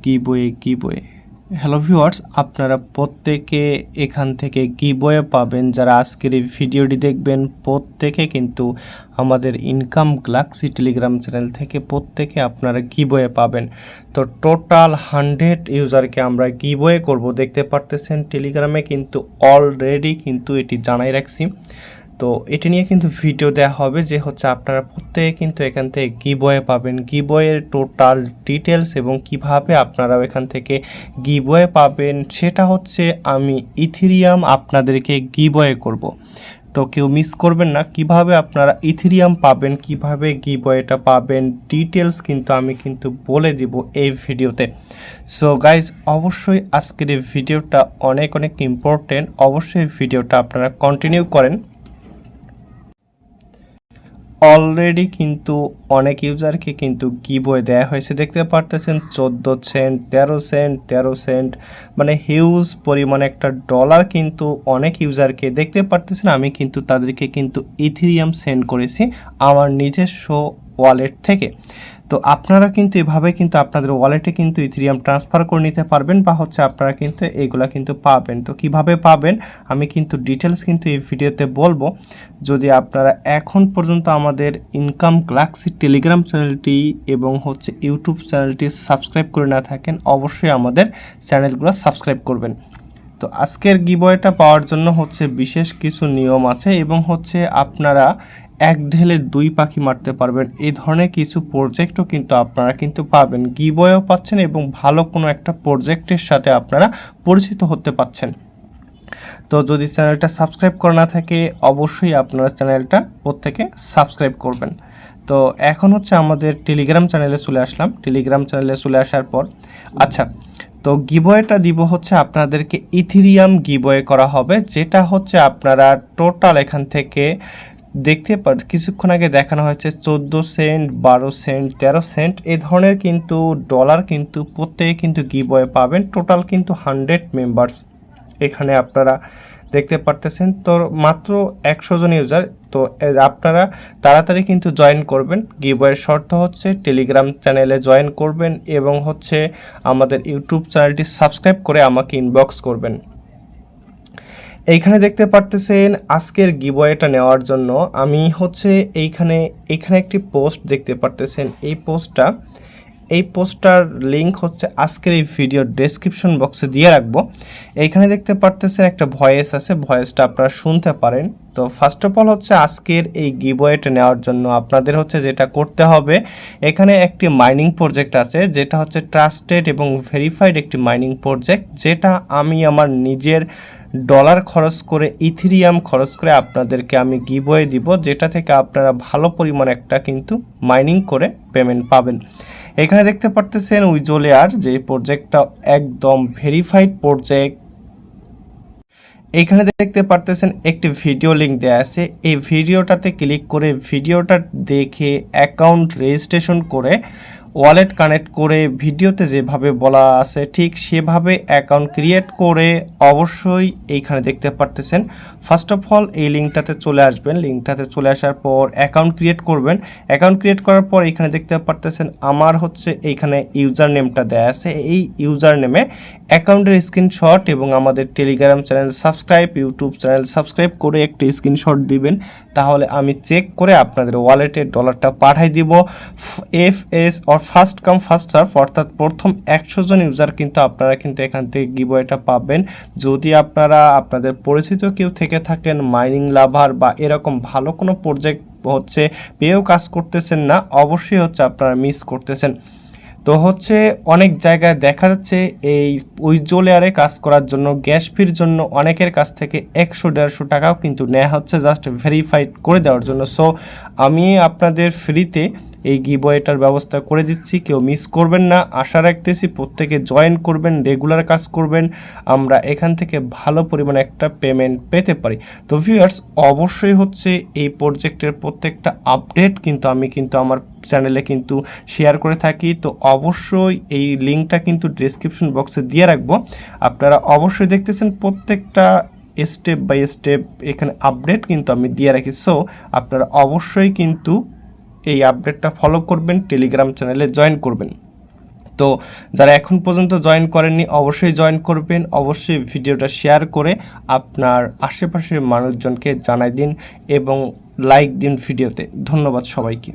Giveaway hello viewers, আপনারা প্রত্যেকে এখান থেকে গিভওয়ে পাবেন। যারা আজকের এই ভিডিওটি দেখবেন প্রত্যেকে কিন্তু আমাদের ইনকাম গ্যালাক্সি টেলিগ্রাম চ্যানেল থেকে প্রত্যেকে আপনারা গিভওয়ে পাবেন। তো টোটাল 100 ইউজারকে আমরা গিভওয়ে করব। দেখতে পারতেছেন টেলিগ্রামে কিন্তু অলরেডি কিন্তু এটি জানাই রাখছি। তো এটি নিয়ে কিন্তু ভিডিও দেওয়া হবে যে হচ্ছে আপনারা প্রত্যেকে কিন্তু এখান থেকে গিভওয়ে পাবেন। গিভওয়ের টোটাল ডিটেলস এবং কিভাবে আপনারা এখান থেকে গিভওয়ে পাবেন সেটা হচ্ছে আমি ইথেরিয়াম আপনাদেরকে গিভওয়ে করব। তো কেউ মিস করবেন না। কিভাবে আপনারা ইথেরিয়াম পাবেন, কিভাবে গিভওয়েটা পাবেন ডিটেলস কিন্তু আমি কিন্তু বলে দিব এই ভিডিওতে। সো গাইজ, অবশ্যই আজকের এই ভিডিওটা অনেক ইম্পর্টেন্ট। অবশ্যই ভিডিওটা আপনারা কন্টিনিউ করেন। অলরেডি কিন্তু অনেক ইউজারকে কিন্তু গিভওয়ে দেওয়া হয়েছে। দেখতে পারতেছেন 14 সেন্ট, 13 সেন্ট মানে হিউজ পরিমাণে একটা ডলার কিন্তু অনেক ইউজারকে দেখতে পারতেছেন। আমি কিন্তু তাদেরকে কিন্তু ইথেরিয়াম সেন্ড করেছি আমার নিজস্ব ওয়ালেট থেকে। তো আপনারা কিন্তু এভাবে কিন্তু আপনাদের ওয়ালেটে কিন্তু ইথেরিয়াম ট্রান্সফার করে নিতে পারবেন বা হচ্ছে আপনারা কিন্তু এইগুলা কিন্তু পাবেন। তো কিভাবে পাবেন আমি কিন্তু ডিটেলস কিন্তু এই ভিডিওতে বলবো। যদি আপনারা এখন পর্যন্ত আমাদের ইনকাম গ্যালাক্সি টেলিগ্রাম চ্যানেলটি এবং হচ্ছে ইউটিউব চ্যানেলটি সাবস্ক্রাইব করে না থাকেন, অবশ্যই আমাদের চ্যানেলগুলো সাবস্ক্রাইব করবেন। তো আজকের গিভওয়েটা পাওয়ার জন্য হচ্ছে বিশেষ কিছু নিয়ম আছে এবং হচ্ছে আপনারা এক ঢেলে দুই পাখি মারতে পারবেন। এই ধরনের কিছু প্রজেক্টও কিন্তু আপনারা কিন্তু পাবেন, গিভওয়েও পাচ্ছেন এবং ভালো কোনো একটা প্রজেক্টের সাথে আপনারা পরিচিত হতে পারছেন। তো যদি চ্যানেলটা সাবস্ক্রাইব করা না থাকে অবশ্যই আপনারা চ্যানেলটা প্রত্যেকে সাবস্ক্রাইব করবেন। তো এখন হচ্ছে আমাদের টেলিগ্রাম চ্যানেলে চলে আসলাম। টেলিগ্রাম চ্যানেলে চলে আসার পর আচ্ছা, তো গিভওয়েটা দিব হচ্ছে আপনাদেরকে ইথেরিয়াম গিভওয়ে করা হবে, যেটা হচ্ছে আপনারা টোটাল এখান থেকে দেখতে কিছুক্ষণ আগে দেখানো হয়েছে 14 সেন্ট, 12 সেন্ট, 13 সেন্ট এই ধরনের কিন্তু ডলার কিন্তু প্রত্যেকে কিন্তু গিভওয়ে পাবেন। টোটাল কিন্তু 100 মেম্বার্স এখানে আপনারা দেখতে পারতেছেন। তো মাত্র 100 জন ইউজার। তো আপনারা তাড়াতাড়ি কিন্তু জয়েন করবেন। গিভওয়ের শর্ত হচ্ছে টেলিগ্রাম চ্যানেলে জয়েন করবেন এবং হচ্ছে আমাদের ইউটিউব চ্যানেলটি সাবস্ক্রাইব করে আমাকে ইনবক্স করবেন। এইখানে দেখতে পারতেছেন আজকের গিভওয়েটা নেওয়ার জন্য আমি হচ্ছে এইখানে একটি পোস্ট দেখতে পারতেছেন। এই পোস্টটার লিঙ্ক হচ্ছে আজকের এই ভিডিওর ডেসক্রিপশন বক্সে দিয়ে রাখবো। এইখানে দেখতে পারতেছেন একটা ভয়েস আছে, ভয়েসটা আপনারা শুনতে পারেন। তো ফার্স্ট অফ অল হচ্ছে আজকের এই গিভওয়েটা নেওয়ার জন্য আপনাদের হচ্ছে যেটা করতে হবে, এখানে একটি মাইনিং প্রজেক্ট আছে যেটা হচ্ছে ট্রাস্টেড এবং ভেরিফাইড একটি মাইনিং প্রজেক্ট, যেটা আমি আমার নিজের ডলার খরচ করে ইথেরিয়াম খরচ করে আপনাদেরকে আমি গিভওয়ে দিব, যেটা থেকে আপনারা ভালো পরিমাণ একটা কিন্তু মাইনিং করে পেমেন্ট পাবেন। এখানে দেখতে পারতেছেন উইজোলেয়ার যে প্রজেক্টটা একদম ভেরিফাইড প্রজেক্ট। এখানে দেখতে পারতেছেন একটি ভিডিও লিঙ্ক দেওয়া আছে। এই ভিডিওটাতে ক্লিক করে ভিডিওটা দেখে অ্যাকাউন্ট রেজিস্ট্রেশন করে ওয়ালেট কানেক্ট করে ভিডিওতে যেভাবে বলা আছে ঠিক সেভাবে অ্যাকাউন্ট ক্রিয়েট করে অবশ্যই এইখানে দেখতে পারতেছেন ফার্স্ট অফ অল এই লিঙ্কটাতে চলে আসবেন। লিঙ্কটাতে চলে আসার পর অ্যাকাউন্ট ক্রিয়েট করবেন। অ্যাকাউন্ট ক্রিয়েট করার পর এখানে দেখতে পারতেছেন আমার হচ্ছে এইখানে ইউজার নেমটা দেওয়া আছে। এই ইউজার নেমে অ্যাকাউন্টের স্ক্রিনশট এবং আমাদের Telegram channel subscribe, YouTube channel subscribe করে একটি স্ক্রিনশট দিবেন। তাহলে আমি চেক করে আপনাদের ওয়ালেটে ডলারটা পাঠাই দিব। FS or first come first serve, অর্থাৎ প্রথম 100 জন ইউজার কিন্তু আপনারা কিন্তু এখান থেকে গিভওয়েটা পাবেন। যদি আপনারা আপনাদের পরিচিত কেউ থেকে থাকেন মাইনিং লাভার বা এরকম ভালো কোনো প্রজেক্ট হচ্ছে পেয়েও কাজ করতেছেন না, অবশ্যই হচ্ছে আপনারা মিস করতেছেন। তো হচ্ছে অনেক জায়গায় দেখা যাচ্ছে এই উইজোলেয়ারে কাজ করার জন্য গ্যাস ফির জন্য অনেকের কাছ থেকে 100-150 টাকাও কিন্তু নেওয়া হচ্ছে জাস্ট ভেরিফাইড করে দেওয়ার জন্য। সো আমি আপনাদের ফ্রিতে এই গিভওয়েটার ব্যবস্থা করে দিচ্ছি, কেউ মিস করবেন না। আশা রাখতেছি প্রত্যেকে জয়েন করবেন, রেগুলার কাজ করবেন, আমরা এখান থেকে ভালো পরিমাণে একটা পেমেন্ট পেতে পারি। তো ভিউয়ার্স, অবশ্যই হচ্ছে এই প্রজেক্টের প্রত্যেকটা আপডেট কিন্তু আমি কিন্তু আমার চ্যানেলে কিন্তু শেয়ার করে থাকি। তো অবশ্যই এই লিঙ্কটা কিন্তু ডেসক্রিপশন বক্সে দিয়ে রাখবো। আপনারা অবশ্যই দেখতেছেন প্রত্যেকটা স্টেপ বাই স্টেপ এখানে আপডেট কিন্তু আমি দিয়ে রাখি। সো আপনারা অবশ্যই কিন্তু এই আপডেটটা ফলো করবেন, টেলিগ্রাম চ্যানেলে জয়েন করবেন। তো যারা এখন পর্যন্ত জয়েন করেননি অবশ্যই জয়েন করবেন, অবশ্যই ভিডিওটা শেয়ার করে আপনার আশেপাশের মানুষজনকে জানাই দিন এবং লাইক দিন ভিডিওতে। ধন্যবাদ সবাইকে।